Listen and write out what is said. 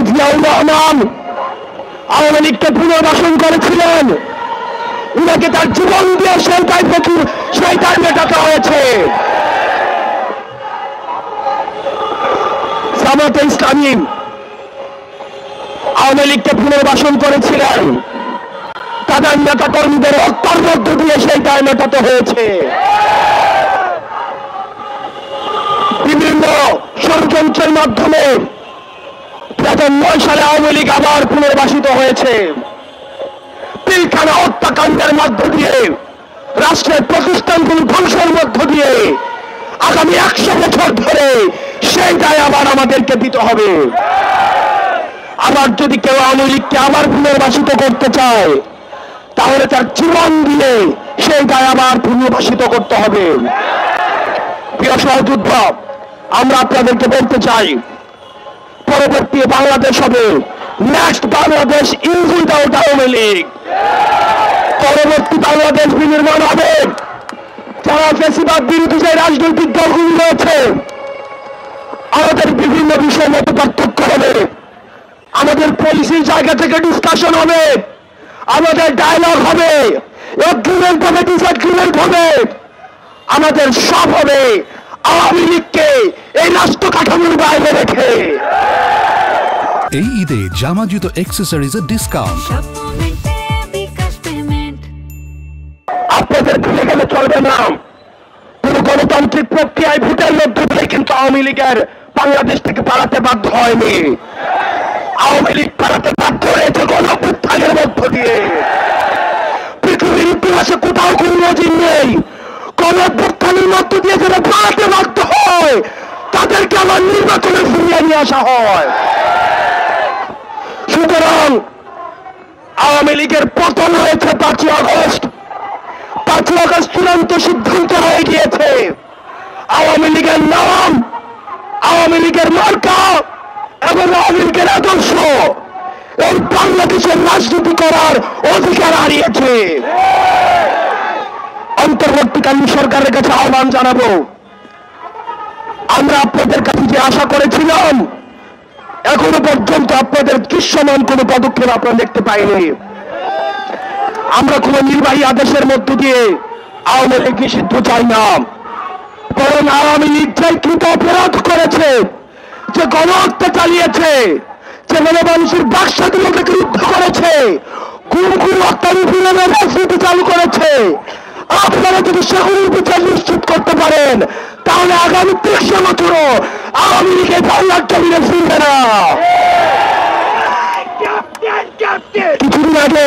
জিয়াউর রহমান আওয়ামী লীগকে পুনর্বাসন করেছিলেন, উনাকে তার জীবন দিয়ে সেই দায় মেটাতে হয়েছে। জামাতে ইসলামী আওয়ামী লীগকে পুনর্বাসন করেছিলেন, তাদের নেতা কর্মীদের হত্যার মধ্য দিয়ে সেই দায় মেটাতে হয়েছে। বিভিন্ন ষড়যন্ত্রের মাধ্যমে 2009 সালে আওয়ামী লীগ আবার পুনর্বাসিত হয়েছে। পিলখানা হত্যাকাণ্ডের মধ্য দিয়ে, রাষ্ট্রের প্রতিষ্ঠানগুলো ধ্বংসের মধ্য দিয়ে আগামী 100 বছর ধরে সেই দায় আবার আমাদেরকে দিতে হবে। আবার যদি কেউ আওয়ামী লীগকে আবার পুনর্বাসিত করতে চায়, তাহলে তার জীবন দিয়ে সেই দায় আবার পুনর্বাসিত করতে হবে। প্রিয় সহযোদ্ধা, আমরা আপনাদেরকে বলতে চাই, পরবর্তী বাংলাদেশ হবে next Bangladesh is without Awami League. পরবর্তী বাংলাদেশ বিনির্মাণ হবে যারা ফ্যাসিবাদ বিরোধী যে রাজনৈতিক দলগুলি রয়েছে, আমাদের বিভিন্ন বিষয়ে মত পার্থক্য হবে, আমাদের পলিসির জায়গা থেকে ডিসকাশন হবে, আমাদের ডায়লগ হবে, এগ্রিমেন্ট হবে, ডিসএগ্রিমেন্ট হবে, আমাদের সব হবে আওয়ামী লীগকে এই রাষ্ট্র কাঠামোর বাইরে রেখে। এই ঈদে জামা জুতো অ্যাক্সেসরিজের ডিসকাউন্ট। আপনাদের ভুলে গেলে চলবে না, কোন গণতান্ত্রিক প্রক্রিয়ায় ভোটের মধ্য দিয়ে কিন্তু আওয়ামী লীগের বাংলাদেশ থেকে পালাতে বাধ্য হয়নি। আওয়ামী লীগ পালাতে বাধ্য হয়েছে গণঅভ্যুত্থানের মধ্য দিয়ে। পৃথিবীর ইতিহাসে কোথাও কোন নজির নেই, গণঅভ্যুত্থানের মধ্য দিয়ে যারা পালাতে বাধ্য হয় তাদেরকে আবার নির্বাচনে ফিরিয়ে নিয়ে আসা হয়। সুতরাং আওয়ামী লীগের পতন হয়েছে 5ই আগস্ট। 5ই আগস্ট চূড়ান্ত সিদ্ধান্ত হয়ে গিয়েছে। আওয়ামী লীগের নাম, আওয়ামী লীগের মার্কা এবং আওয়ামী লীগের আদর্শ এই বাংলাদেশের রাজনীতি করার অধিকার হারিয়েছে। অন্তর্বর্তীকালীন সরকারের কাছে আহ্বান জানাবো, আমরা আপনাদের কাছে যে আশা করেছিলাম, এখনো পর্যন্ত আপনাদের দৃশ্যমান কোন পদক্ষেপ আপনারা দেখতে পাইনি। আমরা কোন নির্বাহী আদেশের মধ্য দিয়ে আওয়ামী লীগ নিষিদ্ধ চাই না, বরং আওয়ামী লীগ যে কৃত অপরাধ করেছে, যে গণহত্যা চালিয়েছে, যে গণমানুষের বাক স্বাধীনতাকে রুদ্ধ করেছে, কোন কোন হত্যার রাজনীতি চালু করেছে, আপনারা যদি সেগুলির বিচার নিশ্চিত করতে পারেন, তাহলে আগামী 300 বছরও আওয়ামী লীগের বাংলার জমিনে ফিরবে না। কিছুদিন আগে